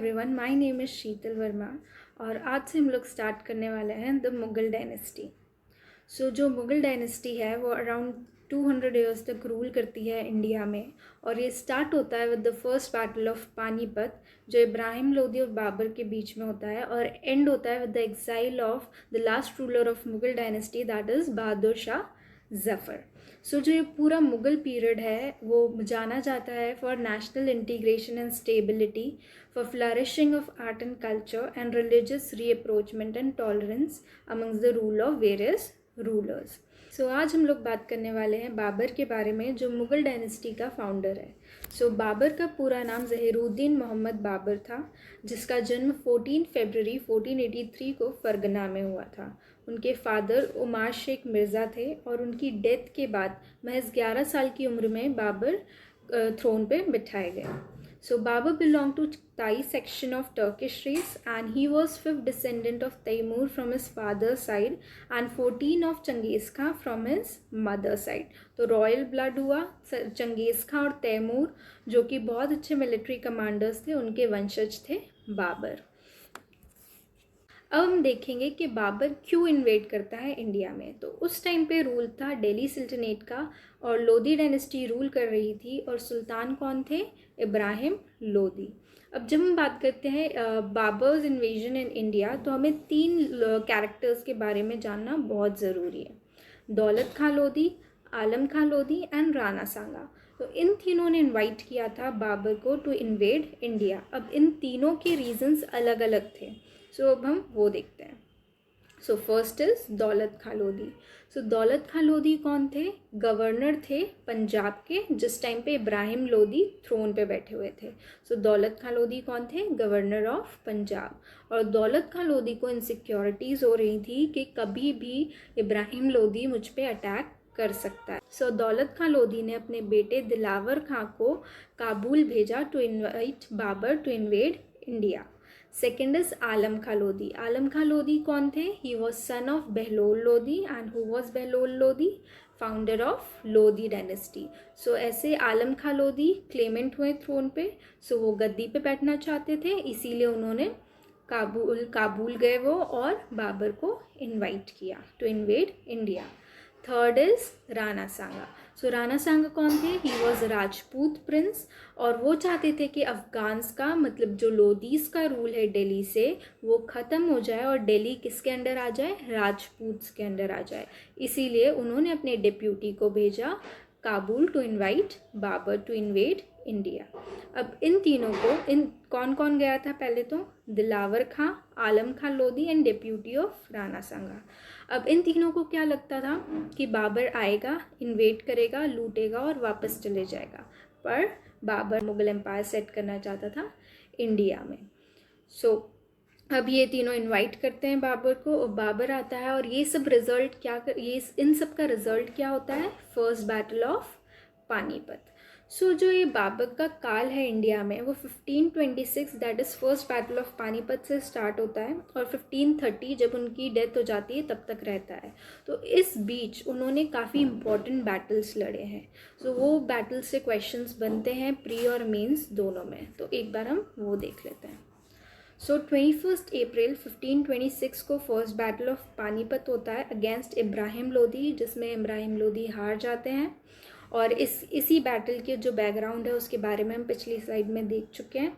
Everyone, my name is शीतल वर्मा और आज से हम लोग स्टार्ट करने वाले हैं द मुग़ल डायनेस्टी। जो मुग़ल डायनेस्टी है वो अराउंड 200 ईयर्स तक रूल करती है इंडिया में और ये स्टार्ट होता है with the first battle of Panipat जो इब्राहिम लोदी और बाबर के बीच में होता है और एंड होता है with the exile of the last ruler of Mughal dynasty that is Bahadur Shah Zafar. जो ये पूरा मुग़ल पीरियड है वो जाना जाता है for national integration and stability, for flourishing of art and culture and religious rapprochement and tolerance amongst the rule of various rulers. आज हम लोग बात करने वाले हैं बाबर के बारे में जो मुग़ल डायनेस्टी का फाउंडर है। बाबर का पूरा नाम ज़हीरुद्दीन मोहम्मद बाबर था जिसका जन्म 14 फरवरी 1483 को फरगना में हुआ था। उनके फादर उमार शेख मिर्ज़ा थे और उनकी डेथ के बाद महज 11 साल की उम्र में बाबर थ्रोन पे बिठाए गए। Babur belonged to Thai section of Turkish race and he was fifth descendant of Taimur from his father's side and 14 of Changiz Khan from his mother's side। तो रॉयल ब्लड हुआ चंगेज़ खां और तैमूर जो कि बहुत अच्छे मिलिट्री कमांडर्स थे, उनके वंशज थे बाबर। अब हम देखेंगे कि बाबर क्यों इन्वेड करता है इंडिया में। तो उस टाइम पे रूल था दिल्ली सुल्तानेट का और लोदी डायनेस्टी रूल कर रही थी और सुल्तान कौन थे? इब्राहिम लोदी। अब जब हम बात करते हैं बाबर्स इन्वेजन इन इंडिया तो हमें 3 कैरेक्टर्स के बारे में जानना बहुत ज़रूरी है। दौलत खां लोदी, आलम खां लोदी एंड राणा सांगा। तो इन तीनों ने इनवाइट किया था बाबर को टू इन्वेड इंडिया। अब इन तीनों के रीजंस अलग अलग थे। अब हम वो देखते हैं। फर्स्ट इज दौलत खां लोदी। दौलत खां लोदी कौन थे? गवर्नर थे पंजाब के जिस टाइम पे इब्राहिम लोदी थ्रोन पे बैठे हुए थे। दौलत खां लोदी कौन थे? Governor of Punjab. और दौलत खां लोदी को इनसिक्योरिटीज़ हो रही थी कि कभी भी इब्राहिम लोदी मुझ पे अटैक कर सकता है। दौलत खां लोदी ने अपने बेटे दिलावर खां को काबुल भेजा to invite Babur to invade India. Second is Alam Khan Lodi. Alam Khan Lodi कौन थे? He was son of Bahlol Lodi and who was Bahlol Lodi? Founder of Lodi dynasty. ऐसे आलम खां लोदी क्लेमेंट हुए थ्रोन पे। वो गद्दी पे बैठना चाहते थे, इसीलिए उन्होंने काबुल गए वो और बाबर को इनवाइट किया to invade India. Third is Rana Sanga. Rana Sanga कौन थे? ही वॉज राजपूत प्रिंस और वो चाहते थे कि अफगान्स का मतलब जो लोदीज का रूल है दिल्ली से वो ख़त्म हो जाए और दिल्ली किसके अंडर आ जाए? राजपूत्स के अंडर आ जाए। इसीलिए उन्होंने अपने डिप्यूटी को भेजा Kabul to invite Babur to invade India. अब इन तीनों को कौन कौन गया था? पहले तो Dilawar Khan, Alam Khan Lodi and deputy of Rana Sanga. अब इन तीनों को क्या लगता था कि बाबर आएगा, इन्वेड करेगा, लूटेगा और वापस चले जाएगा, पर बाबर मुग़ल एम्पायर सेट करना चाहता था इंडिया में। अब ये तीनों इनवाइट करते हैं बाबर को और बाबर आता है और ये सब रिजल्ट इन सब का रिजल्ट क्या होता है? First battle of Panipat. जो ये बाबर का काल है इंडिया में वो 1526 that is first battle of Panipat से स्टार्ट होता है और 1530 जब उनकी डेथ हो जाती है तब तक रहता है। तो इस बीच उन्होंने काफ़ी इंपॉर्टेंट बैटल्स लड़े हैं। वो बैटल से क्वेश्चंस बनते हैं प्री और मेंस दोनों में। तो एक बार हम वो देख लेते हैं। 21 अप्रैल 1526 को फर्स्ट बैटल ऑफ पानीपत होता है अगेंस्ट इब्राहिम लोदी जिसमें इब्राहिम लोदी हार जाते हैं और इसी बैटल के जो बैकग्राउंड है उसके बारे में हम पिछली स्लाइड में देख चुके हैं।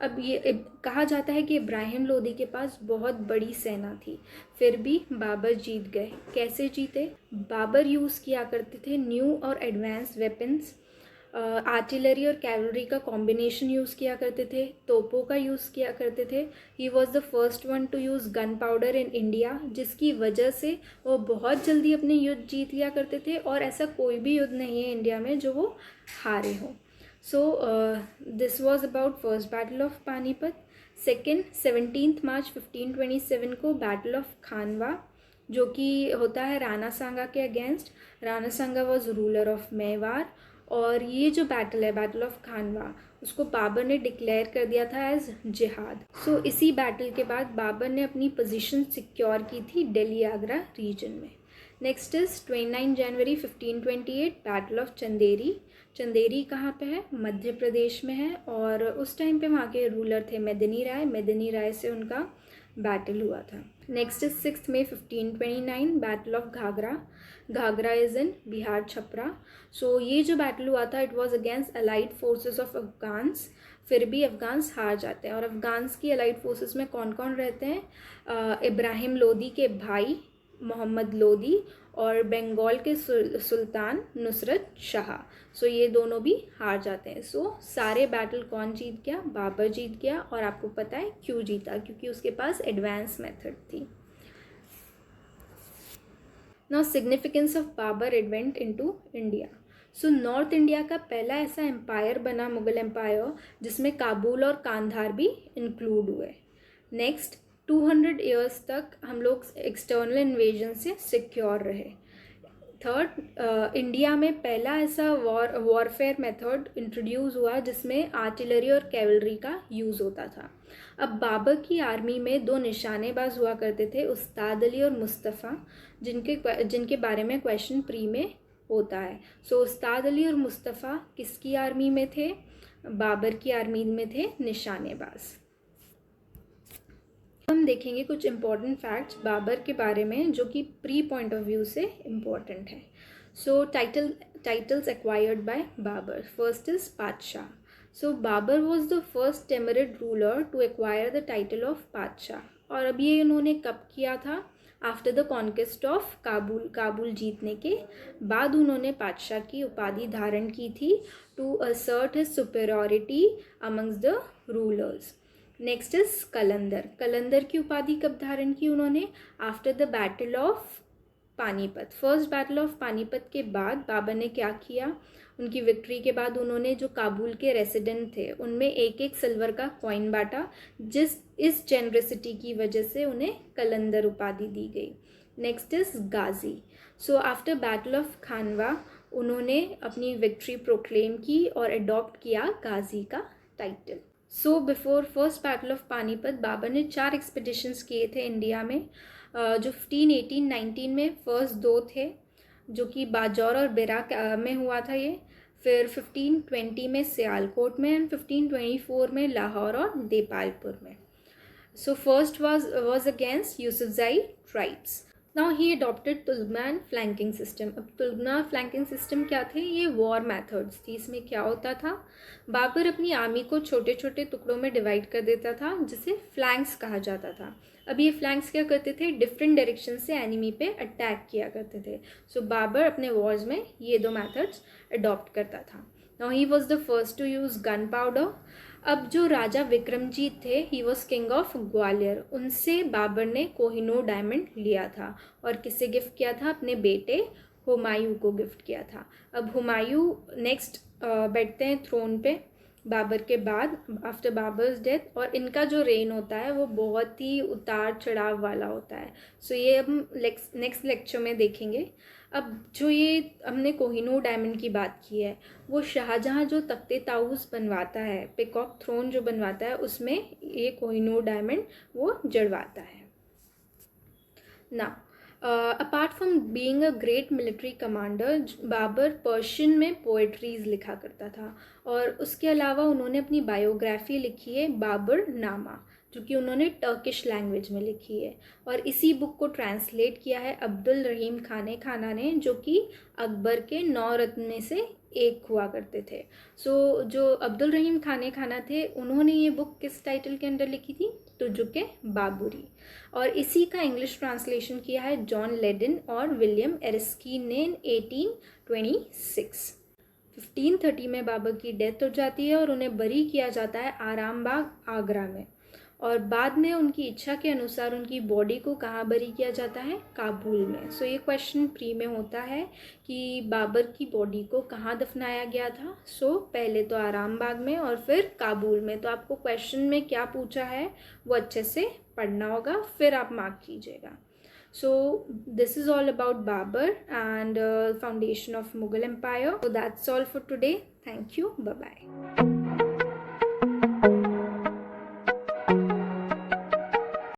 अब ये कहा जाता है कि इब्राहिम लोदी के पास बहुत बड़ी सेना थी फिर भी बाबर जीत गए। कैसे जीते? बाबर यूज़ किया करते थे न्यू और एडवांस वेपन्स, आर्टिलरी और कैवलरी का कॉम्बिनेशन यूज़ किया करते थे, तोपों का यूज़ किया करते थे। He was the first one two use gun powder in India जिसकी वजह से वो बहुत जल्दी अपने युद्ध जीत लिया करते थे और ऐसा कोई भी युद्ध नहीं है इंडिया में जो वो हारे हों। This was about first battle of Panipat. Second 17 मार्च 1527 को बैटल ऑफ खानवा जो कि होता है राणा सांगा के against. Rana Sanga was ruler of Mewar और ये जो बैटल है बैटल ऑफ खानवा उसको बाबर ने डिक्लेयर कर दिया था एज जिहाद। इसी बैटल के बाद बाबर ने अपनी पोजीशन सिक्योर की थी दिल्ली आगरा रीजन में। Next is 29 January 1528 battle of Chanderi. Chanderi कहाँ पे है? मध्य प्रदेश में है, और उस टाइम पे वहाँ के रूलर थे मेदिनी राय। मेदिनी राय से उनका बैटल हुआ था। नेक्स्ट इज 6 मई 1529 battle of Ghaghra. Ghaghra is in Bihar, Chhapra. So ये जो बैटल हुआ था it was against allied forces of Afghans. फिर भी अफगान्स हार जाते हैं। और अफगान्स की अलाइड फोर्सेस में कौन कौन रहते हैं? इब्राहिम लोदी के भाई मोहम्मद लोदी और बंगाल के सुल्तान नुसरत शाह। सो ये दोनों भी हार जाते हैं। सो सारे बैटल कौन जीत गया? बाबर जीत गया। और आपको पता है क्यों जीता? क्योंकि उसके पास एडवांस मेथड थी। Now significance of Babur advent into India. So north India का पहला ऐसा एम्पायर बना मुगल एम्पायर जिसमें काबुल और कांधार भी इंक्लूड हुए। नेक्स्ट 200 ईयर्स तक हम लोग एक्सटर्नल इन्वेजन से सिक्योर रहे। थर्ड, इंडिया में पहला ऐसा वॉरफेयर मेथड इंट्रोड्यूस हुआ जिसमें आर्टिलरी और कैवलरी का यूज़ होता था। अब बाबर की आर्मी में 2 निशानेबाज हुआ करते थे, उस्ताद अली और मुस्तफ़ा, जिनके बारे में क्वेश्चन प्री में होता है। सो उस्ताद अली और मुस्तफ़ा किसकी आर्मी में थे? बाबर की आर्मी में थे निशानेबाज। हम देखेंगे कुछ इम्पॉर्टेंट फैक्ट्स बाबर के बारे में जो कि प्री पॉइंट ऑफ व्यू से इम्पॉर्टेंट है। So titles acquired by Babur. First is Padshah. So Babur was the first Timurid ruler to acquire the title of Padshah. और अब ये उन्होंने कब किया था? After the conquest of Kabul. Kabul जीतने के बाद उन्होंने पातशाह की उपाधि धारण की थी to assert his superiority amongst the rulers. Next is Qalandar. Qalandar की उपाधि कब धारण की उन्होंने? After the battle of Panipat. First battle of Panipat के बाद बाबर ने क्या किया? उनकी विक्ट्री के बाद उन्होंने जो काबुल के रेसिडेंट थे उनमें एक एक सिल्वर का कॉइन बांटा, इस जेनरसिटी की वजह से उन्हें कलंदर उपाधि दी गई। Next is Ghazi. So after battle of Khanwa उन्होंने अपनी विक्ट्री प्रोक्लेम की और अडॉप्ट किया गाजी का title. So before first battle of Panipat Babur ने 4 एक्सपीडिशंस किए थे इंडिया में, जो 15, 18, 19 में फर्स्ट 2 थे जो कि बाजौर और बेरा में हुआ था ये। फिर 1520 में सियालकोट में एंड 1524 में लाहौर और देपालपुर में। So first was against Yusufzai tribes. Now he adopted tulughma flanking system. अब तुलगना फ्लैंकिंग सिस्टम क्या थे? ये वॉर मेथड्स थी। इसमें क्या होता था? बाबर अपनी आर्मी को छोटे छोटे टुकड़ों में डिवाइड कर देता था जिसे फ्लैंक्स कहा जाता था। अब ये फ्लैंक्स क्या करते थे? डिफरेंट डायरेक्शन से एनिमी पे अटैक किया करते थे। सो बाबर अपने वॉर्स में ये 2 मेथड्स अडॉप्ट करता था। Now he was the first to use gun powder. अब जो राजा विक्रमजीत थे he was king of Gwalior, उनसे बाबर ने कोहिनूर डायमंड लिया था और किसे गिफ्ट किया था? अपने बेटे हुमायूं को गिफ्ट किया था। अब हुमायूं नेक्स्ट बैठते हैं थ्रोन पे बाबर के बाद आफ्टर बाबर्स डेथ, और इनका जो रेन होता है वो बहुत ही उतार चढ़ाव वाला होता है। सो ये अब हम नेक्स्ट लेक्चर में देखेंगे। अब जो ये हमने कोहिनूर डायमंड की बात की है वो शाहजहाँ जो तख्ते ताऊस बनवाता है, पिकॉक थ्रोन जो बनवाता है, उसमें ये कोहिनूर डायमंड वो जड़वाता है ना। Apart from being a great military commander, Babur Persian में पोएट्रीज लिखा करता था और उसके अलावा उन्होंने अपनी बायोग्राफी लिखी है बाबर नामा, जो कि उन्होंने टर्किश लैंग्वेज में लिखी है। और इसी बुक को ट्रांसलेट किया है अब्दुल रहीम खाना ने, जो कि अकबर के 9 रत्न में से एक हुआ करते थे। सो जो अब्दुल रहीम खाना थे उन्होंने ये बुक किस टाइटल के अंडर लिखी थी? तुजुके बाबुरी। और इसी का इंग्लिश ट्रांसलेशन किया है जॉन लेडन और विलियम एरिस्कीन ने 1826। 1530 में बाबर की डेथ हो जाती है और उन्हें बरी किया जाता है आरामबाग आगरा में, और बाद में उनकी इच्छा के अनुसार उनकी बॉडी को कहाँ बरी किया जाता है? काबुल में। सो ये क्वेश्चन प्री में होता है कि बाबर की बॉडी को कहाँ दफनाया गया था? सो पहले तो आरामबाग में और फिर काबुल में। तो आपको क्वेश्चन में क्या पूछा है वो अच्छे से पढ़ना होगा, फिर आप मार्क कीजिएगा। So this is all about Babur and foundation of Mughal Empire. So that's all for today. Thank you. Bye bye.